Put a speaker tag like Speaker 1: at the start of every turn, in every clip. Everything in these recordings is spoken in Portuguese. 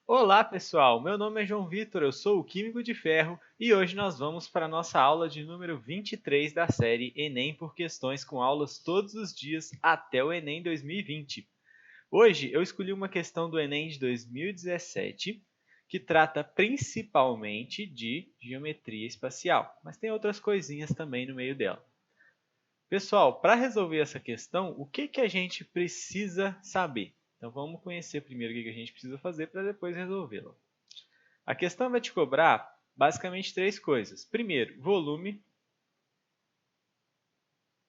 Speaker 1: Olá pessoal, meu nome é João Vitor, eu sou o Químico de Ferro e hoje nós vamos para a nossa aula de número 23 da série Enem por Questões com aulas todos os dias até o Enem 2020. Hoje eu escolhi uma questão do Enem de 2017 que trata principalmente de geometria espacial, mas tem outras coisinhas também no meio dela. Pessoal, para resolver essa questão, o que a gente precisa saber? Então vamos conhecer primeiro o que a gente precisa fazer para depois resolvê-la. A questão vai te cobrar basicamente três coisas. Primeiro, volume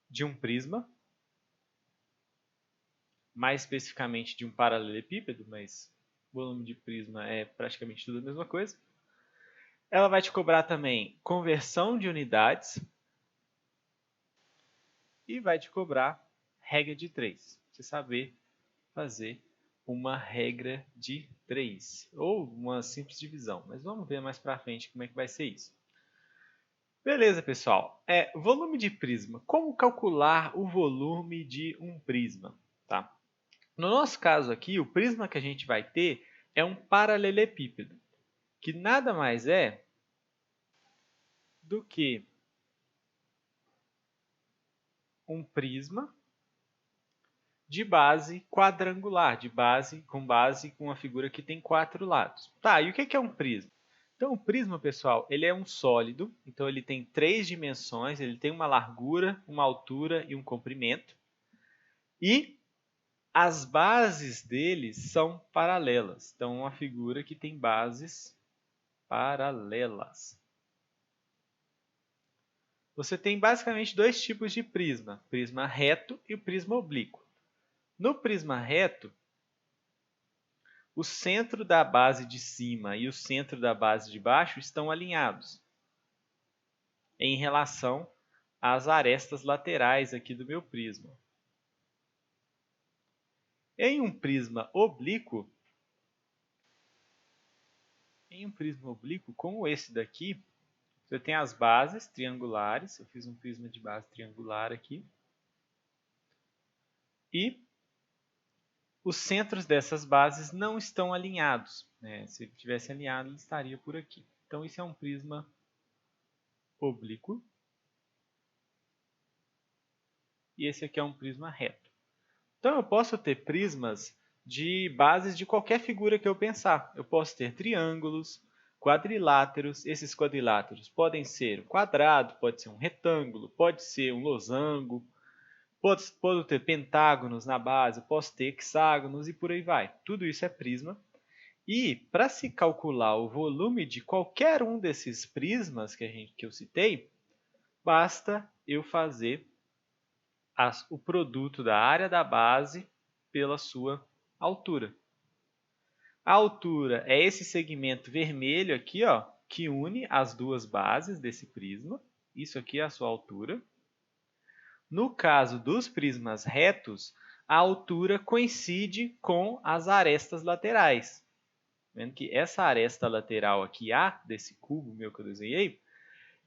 Speaker 1: de um prisma, mais especificamente de um paralelepípedo, mas volume de prisma é praticamente tudo a mesma coisa. Ela vai te cobrar também conversão de unidades e vai te cobrar regra de 3. Você saber fazer uma regra de 3 ou uma simples divisão, mas vamos ver mais para frente como é que vai ser isso. Beleza, pessoal. Volume de prisma. Como calcular o volume de um prisma? Tá? No nosso caso aqui, o prisma que a gente vai ter é um paralelepípedo, que nada mais é do que um prisma de base quadrangular, com base com uma figura que tem 4 lados. Tá, e o que é um prisma? Então, o prisma, pessoal, ele é um sólido, então ele tem 3 dimensões, ele tem uma largura, uma altura e um comprimento. E as bases dele são paralelas. Então, uma figura que tem bases paralelas. Você tem basicamente dois tipos de prisma, prisma reto e o prisma oblíquo. No prisma reto, o centro da base de cima e o centro da base de baixo estão alinhados em relação às arestas laterais aqui do meu prisma. Em um prisma oblíquo, como esse daqui, você tem as bases triangulares. Eu fiz um prisma de base triangular aqui. E os centros dessas bases não estão alinhados. Se ele tivesse alinhado, ele estaria por aqui. Então, isso é um prisma oblíquo. E esse aqui é um prisma reto. Então, eu posso ter prismas de bases de qualquer figura que eu pensar. Eu posso ter triângulos, quadriláteros. Esses quadriláteros podem ser um quadrado, pode ser um retângulo, pode ser um losango. Posso ter pentágonos na base, posso ter hexágonos e por aí vai. Tudo isso é prisma. E para se calcular o volume de qualquer um desses prismas que eu citei, basta eu fazer o produto da área da base pela sua altura. A altura é esse segmento vermelho aqui, ó, que une as duas bases desse prisma. Isso aqui é a sua altura. No caso dos prismas retos, a altura coincide com as arestas laterais. Vendo que essa aresta lateral aqui, A, desse cubo meu que eu desenhei,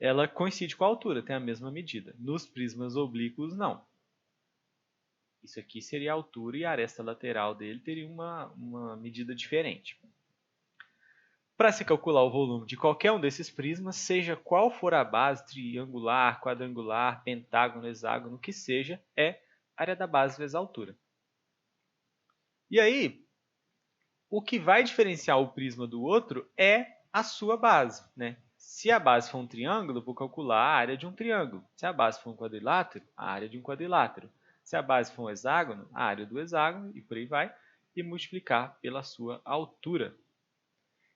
Speaker 1: ela coincide com a altura, tem a mesma medida. Nos prismas oblíquos, não. Isso aqui seria a altura e a aresta lateral dele teria uma medida diferente. Para se calcular o volume de qualquer um desses prismas, seja qual for a base, triangular, quadrangular, pentágono, hexágono, o que seja, é área da base vezes a altura. E aí, o que vai diferenciar o prisma do outro é a sua base, né? Se a base for um triângulo, vou calcular a área de um triângulo. Se a base for um quadrilátero, a área de um quadrilátero. Se a base for um hexágono, a área do hexágono, e por aí vai, e multiplicar pela sua altura.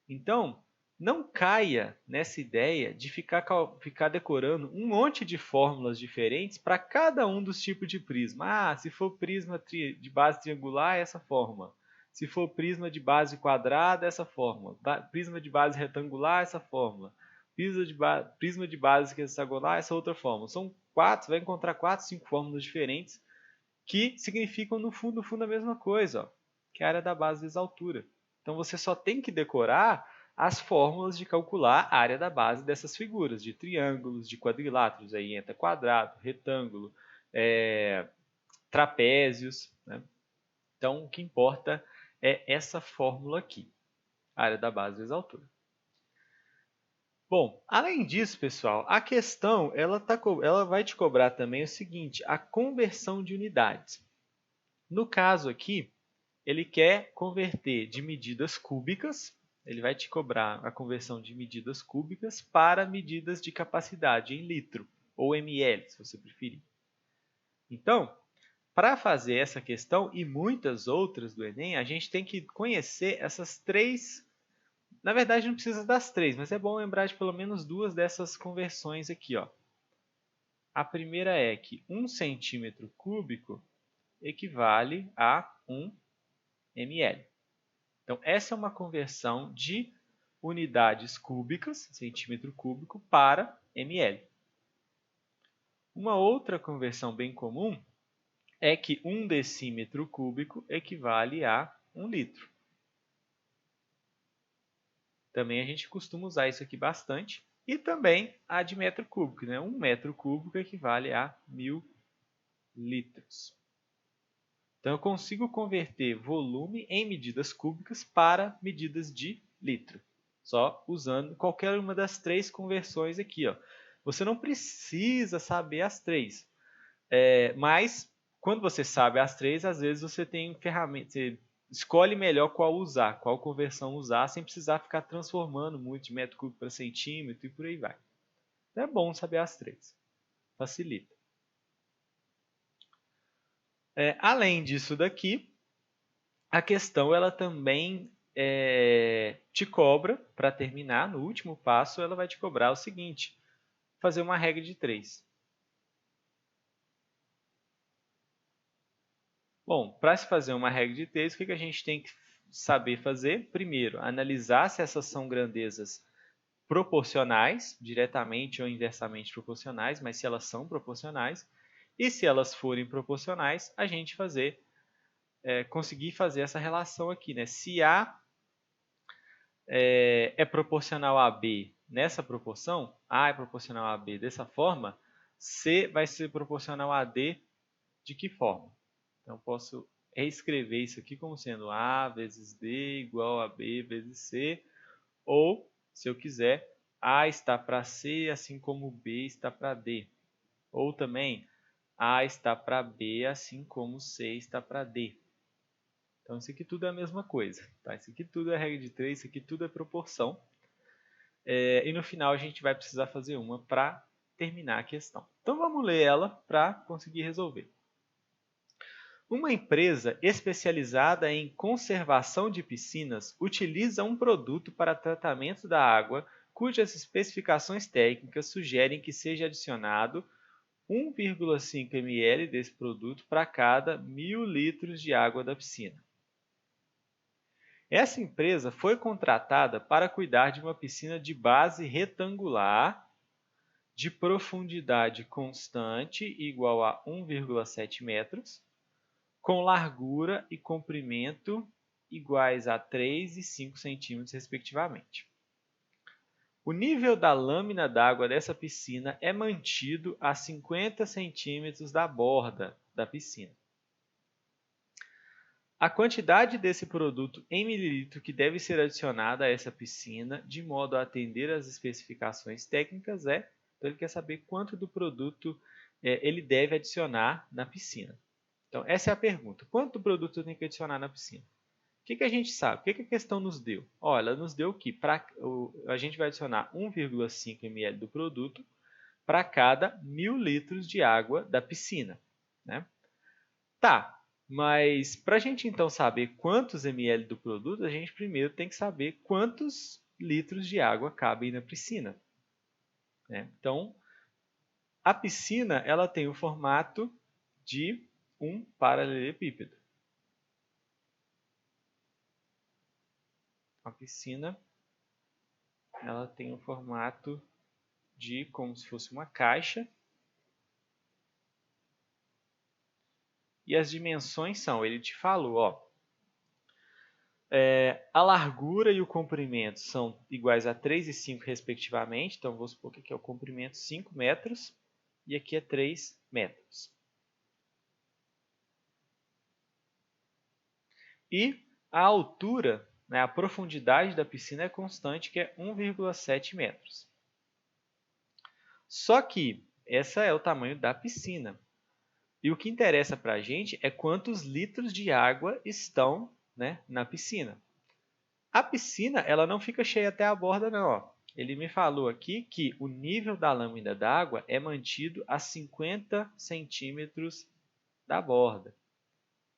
Speaker 1: Então, não caia nessa ideia de ficar decorando um monte de fórmulas diferentes para cada um dos tipos de prisma. Ah, se for prisma de base triangular, é essa fórmula. Se for prisma de base quadrada, essa fórmula. Prisma de base retangular, essa fórmula. Prisma de base hexagonal, essa outra fórmula. São 4, você vai encontrar 4, 5 fórmulas diferentes que significam, no fundo, a mesma coisa, ó, que é a área da base vezes a altura. Então, você só tem que decorar as fórmulas de calcular a área da base dessas figuras, de triângulos, de quadriláteros, aí entra quadrado, retângulo, trapézios, né? Então, o que importa é essa fórmula aqui. área da base vezes a altura. Bom, além disso, pessoal, a questão ela vai te cobrar também o seguinte, a conversão de unidades. No caso aqui, ele quer converter de medidas cúbicas, ele vai te cobrar a conversão de medidas cúbicas para medidas de capacidade em litro, ou ml, se você preferir. Então, para fazer essa questão e muitas outras do Enem, a gente tem que conhecer essas três. Na verdade, não precisa das três, mas é bom lembrar de pelo menos duas dessas conversões aqui. Ó. A primeira é que 1 centímetro cúbico equivale a 1 ml. Então, essa é uma conversão de unidades cúbicas, centímetro cúbico, para ml. Uma outra conversão bem comum é que 1 decímetro cúbico equivale a 1 litro. Também a gente costuma usar isso aqui bastante. E também a de metro cúbico. Né? 1 metro cúbico equivale a 1000 litros. Então, eu consigo converter volume em medidas cúbicas para medidas de litro. Só usando qualquer uma das três conversões aqui. Ó. Você não precisa saber as três. Mas, quando você sabe as três, às vezes você tem ferramentas. Você escolhe melhor qual usar, qual conversão usar, sem precisar ficar transformando muito de metro cúbico para centímetro e por aí vai. Então, é bom saber as três. Facilita. Além disso daqui, a questão ela também te cobra, para terminar, no último passo, ela vai te cobrar o seguinte, fazer uma regra de 3. Bom, para se fazer uma regra de 3, o que a gente tem que saber fazer? Primeiro, analisar se essas são grandezas proporcionais, diretamente ou inversamente proporcionais, mas se elas são proporcionais. E se elas forem proporcionais, a gente conseguir fazer essa relação aqui. Né? Se A é proporcional a B nessa proporção, A é proporcional a B dessa forma, C vai ser proporcional a D de que forma? Então, posso reescrever isso aqui como sendo A vezes D igual a B vezes C, ou, se eu quiser, A está para C, assim como B está para D. Ou também, A está para B, assim como C está para D. Então, isso aqui tudo é a mesma coisa. Tá? Isso aqui tudo é regra de 3, isso aqui tudo é proporção. E no final a gente vai precisar fazer uma para terminar a questão. Então, vamos ler ela para conseguir resolver. Uma empresa especializada em conservação de piscinas utiliza um produto para tratamento da água cujas especificações técnicas sugerem que seja adicionado 1,5 ml desse produto para cada 1000 litros de água da piscina. Essa empresa foi contratada para cuidar de uma piscina de base retangular de profundidade constante igual a 1,7 metros, com largura e comprimento iguais a 3 e 5 centímetros, respectivamente. O nível da lâmina d'água dessa piscina é mantido a 50 centímetros da borda da piscina. A quantidade desse produto em mililitro que deve ser adicionada a essa piscina, de modo a atender às especificações técnicas, então ele quer saber quanto do produto ele deve adicionar na piscina. Então, essa é a pergunta. Quanto do produto eu tenho que adicionar na piscina? O que a gente sabe? O que a questão nos deu? Ela nos deu que a gente vai adicionar 1,5 ml do produto para cada 1000 litros de água da piscina. Né? Tá, mas para a gente então saber quantos ml do produto, a gente primeiro tem que saber quantos litros de água cabem na piscina. Né? Então, a piscina ela tem o formato de um paralelepípedo. A piscina ela tem o formato de como se fosse uma caixa. E as dimensões são, ele te falou, ó, a largura e o comprimento são iguais a 3 e 5 respectivamente. Então, vou supor que aqui é o comprimento 5 metros e aqui é 3 metros. E a altura né? A profundidade da piscina é constante, que é 1,7 metros. Só que esse é o tamanho da piscina. E o que interessa para a gente é quantos litros de água estão, né, na piscina. A piscina ela não fica cheia até a borda, não. Ó. Ele me falou aqui que o nível da lâmina d'água é mantido a 50 centímetros da borda.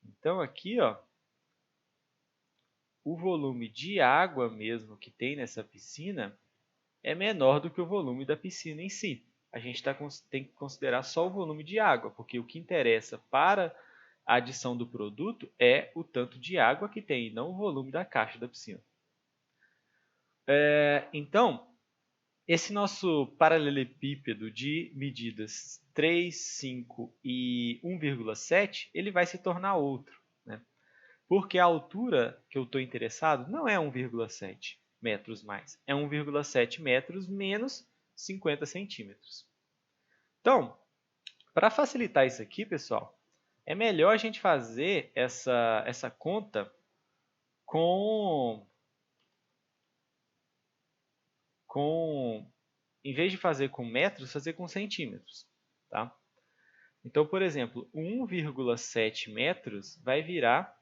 Speaker 1: Então, aqui, ó, o volume de água mesmo que tem nessa piscina é menor do que o volume da piscina em si. A gente tem que considerar só o volume de água, porque o que interessa para a adição do produto é o tanto de água que tem, e não o volume da caixa da piscina. Então, esse nosso paralelepípedo de medidas 3, 5 e 1,7, ele vai se tornar outro, né? Porque a altura que eu estou interessado não é 1,7 metros mais, é 1,7 metros menos 50 centímetros. Então, para facilitar isso aqui, pessoal, é melhor a gente fazer essa conta em vez de fazer com metros, fazer com centímetros. Tá? Então, por exemplo, 1,7 metros vai virar,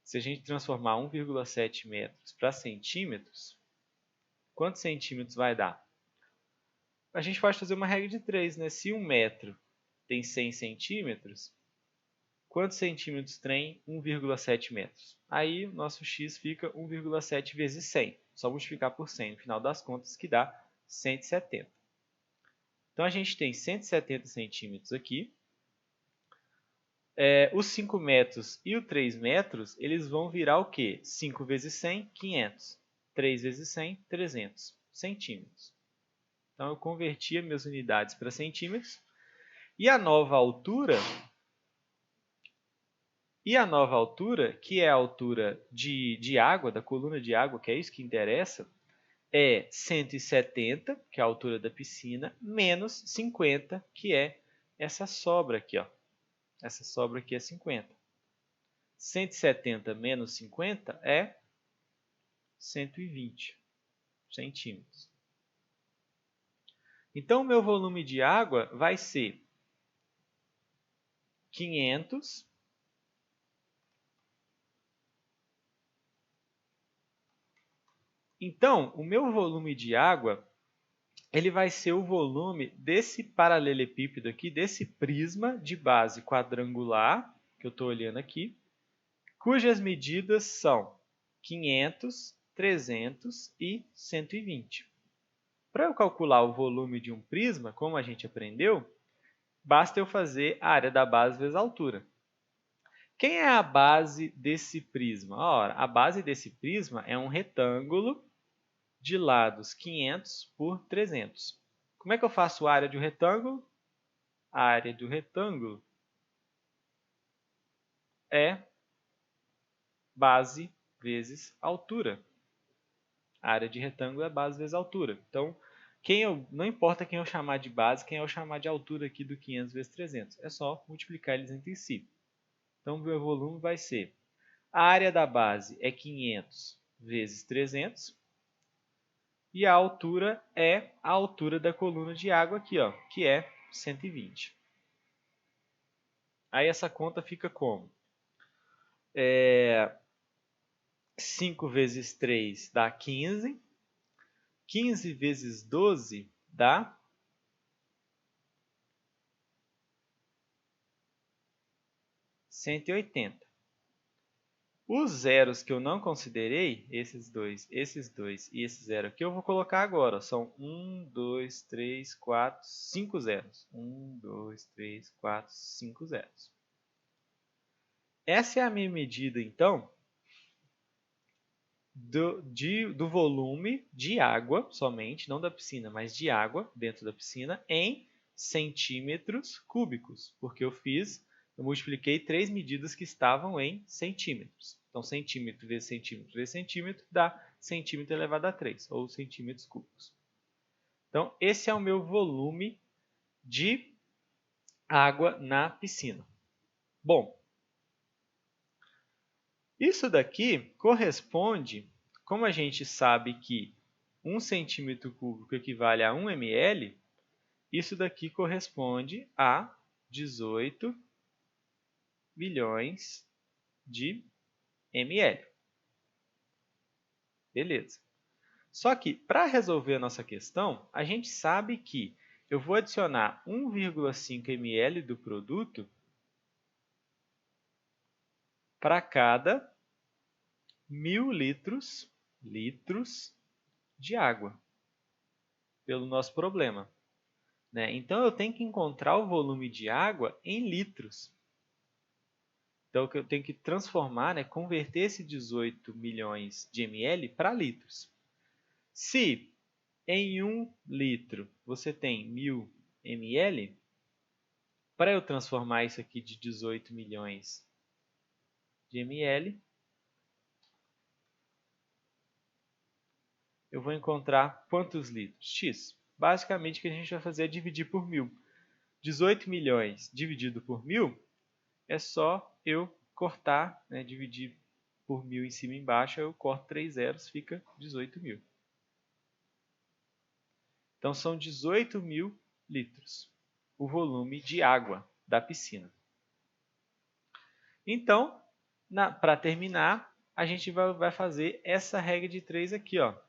Speaker 1: se a gente transformar 1,7 metros para centímetros, quantos centímetros vai dar? A gente pode fazer uma regra de 3, né? Se 1 metro tem 100 centímetros, quantos centímetros tem 1,7 metros? Aí, o nosso x fica 1,7 vezes 100. Só multiplicar por 100 no final das contas, que dá 170. Então, a gente tem 170 centímetros aqui. Os 5 metros e o 3 metros, eles vão virar o quê? 5 vezes 100, 500. 3 vezes 100, 300 centímetros. Então, eu converti as minhas unidades para centímetros. E a nova altura, que é a altura de água, da coluna de água, que é isso que interessa, é 170, que é a altura da piscina, menos 50, que é essa sobra aqui. Ó. Essa sobra aqui é 50. 170 menos 50 é 120 centímetros. Então, o meu volume de água vai ser 500 Então, o meu volume de água, ele vai ser o volume desse paralelepípedo aqui, desse prisma de base quadrangular, que eu estou olhando aqui, cujas medidas são 500, 300 e 120. Para eu calcular o volume de um prisma, como a gente aprendeu, basta eu fazer a área da base vezes a altura. Quem é a base desse prisma? Ora, a base desse prisma é um retângulo de lados 500 por 300. Como é que eu faço a área de um retângulo? A área do retângulo é base vezes altura. A área de retângulo é base vezes altura. Então, não importa quem eu chamar de base, quem eu chamar de altura aqui do 500 vezes 300. É só multiplicar eles entre si. Então, o meu volume vai ser, a área da base é 500 vezes 300, e a altura é a altura da coluna de água aqui, ó, que é 120. Aí essa conta fica como? 5 vezes 3 dá 15. 15 vezes 12 dá 180. Os zeros que eu não considerei, esses dois e esse zero aqui, eu vou colocar agora. São 1, 2, 3, 4, 5 zeros. 1, 2, 3, 4, 5 zeros. Essa é a minha medida, então, do volume de água somente, não da piscina, mas de água dentro da piscina, em centímetros cúbicos, porque eu multipliquei 3 medidas que estavam em centímetros. Então, centímetro vezes centímetro vezes centímetro dá centímetro elevado a 3, ou centímetros cúbicos. Então, esse é o meu volume de água na piscina. Bom, Isso daqui corresponde, como a gente sabe que 1 centímetro cúbico equivale a 1 ml, isso daqui corresponde a 18 bilhões de ml. Beleza. Só que, para resolver a nossa questão, a gente sabe que eu vou adicionar 1,5 ml do produto para cada 1.000 litros de água, pelo nosso problema, né? Então, eu tenho que encontrar o volume de água em litros. Então, eu tenho que transformar, né, converter esse 18 milhões de ml para litros. Se em 1 litro você tem 1.000 ml, para eu transformar isso aqui de 18 milhões de ml, eu vou encontrar quantos litros? X. Basicamente, o que a gente vai fazer é dividir por 1.000. 18 milhões dividido por 1.000 é só eu cortar, né, dividir por 1.000 em cima e embaixo, eu corto 3 zeros, fica 18.000. Então, são 18.000 litros, o volume de água da piscina. Então, para terminar, a gente vai fazer essa regra de 3 aqui, ó.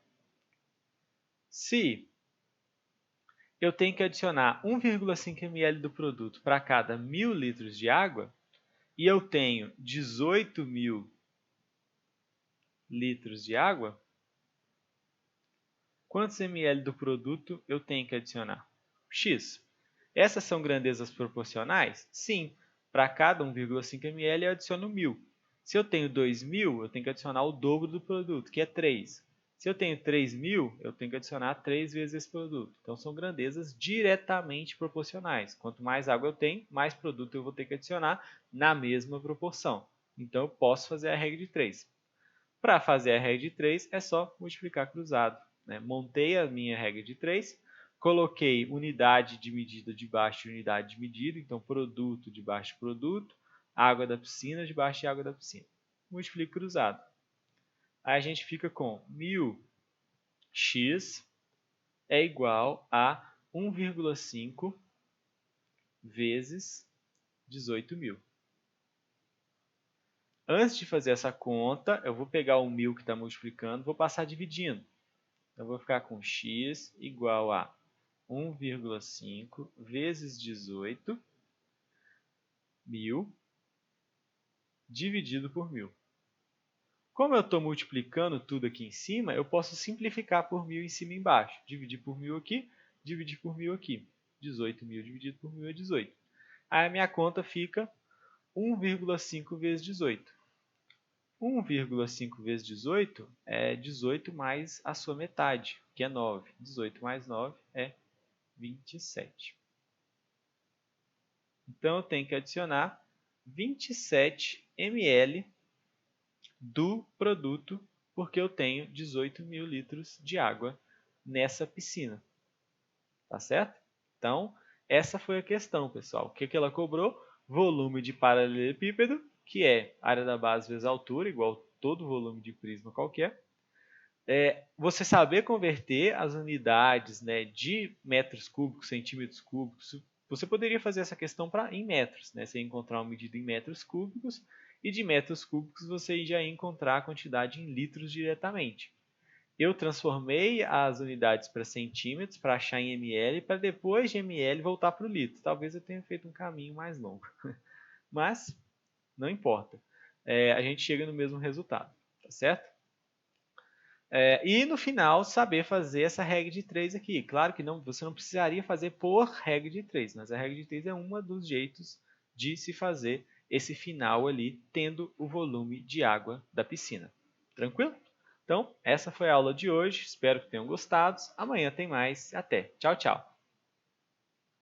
Speaker 1: Se eu tenho que adicionar 1,5 ml do produto para cada 1.000 litros de água, e eu tenho 18.000 litros de água, quantos ml do produto eu tenho que adicionar? X. Essas são grandezas proporcionais? Sim. Para cada 1,5 ml eu adiciono 1.000. Se eu tenho 2.000, eu tenho que adicionar o dobro do produto, que é 3. Se eu tenho 3.000, eu tenho que adicionar 3 vezes esse produto. Então, são grandezas diretamente proporcionais. Quanto mais água eu tenho, mais produto eu vou ter que adicionar na mesma proporção. Então, eu posso fazer a regra de 3. Para fazer a regra de 3, é só multiplicar cruzado, né? Montei a minha regra de 3, coloquei unidade de medida debaixo de unidade de medida, então produto debaixo de produto, água da piscina debaixo de água da piscina. Multiplico cruzado. Aí a gente fica com 1.000x é igual a 1,5 vezes 18.000. Antes de fazer essa conta, eu vou pegar o 1.000 que está multiplicando, vou passar dividindo. Então, eu vou ficar com x igual a 1,5 vezes 18.000 dividido por 1.000. Como eu estou multiplicando tudo aqui em cima, eu posso simplificar por 1.000 em cima e embaixo. Dividir por 1.000 aqui, dividir por 1.000 aqui. 18.000 dividido por 1.000 é 18. Aí a minha conta fica 1,5 vezes 18. 1,5 vezes 18 é 18 mais a sua metade, que é 9. 18 mais 9 é 27. Então, eu tenho que adicionar 27 ml do produto, porque eu tenho 18.000 litros de água nessa piscina. Tá certo? Então, essa foi a questão, pessoal. O que ela cobrou? Volume de paralelepípedo, que é área da base vezes altura, igual todo volume de prisma qualquer. Você saber converter as unidades, né, de metros cúbicos, centímetros cúbicos. Você poderia fazer essa questão em metros, né? Você ia encontrar uma medida em metros cúbicos e de metros cúbicos você já ia encontrar a quantidade em litros diretamente. Eu transformei as unidades para centímetros, para achar em ml, para depois de ml voltar para o litro. Talvez eu tenha feito um caminho mais longo, mas não importa. A gente chega no mesmo resultado, tá certo? E no final, saber fazer essa regra de 3 aqui. Claro que não, você não precisaria fazer por regra de 3, mas a regra de 3 é um dos jeitos de se fazer esse final ali, tendo o volume de água da piscina. Tranquilo? Então, essa foi a aula de hoje. Espero que tenham gostado. Amanhã tem mais. Até. Tchau, tchau.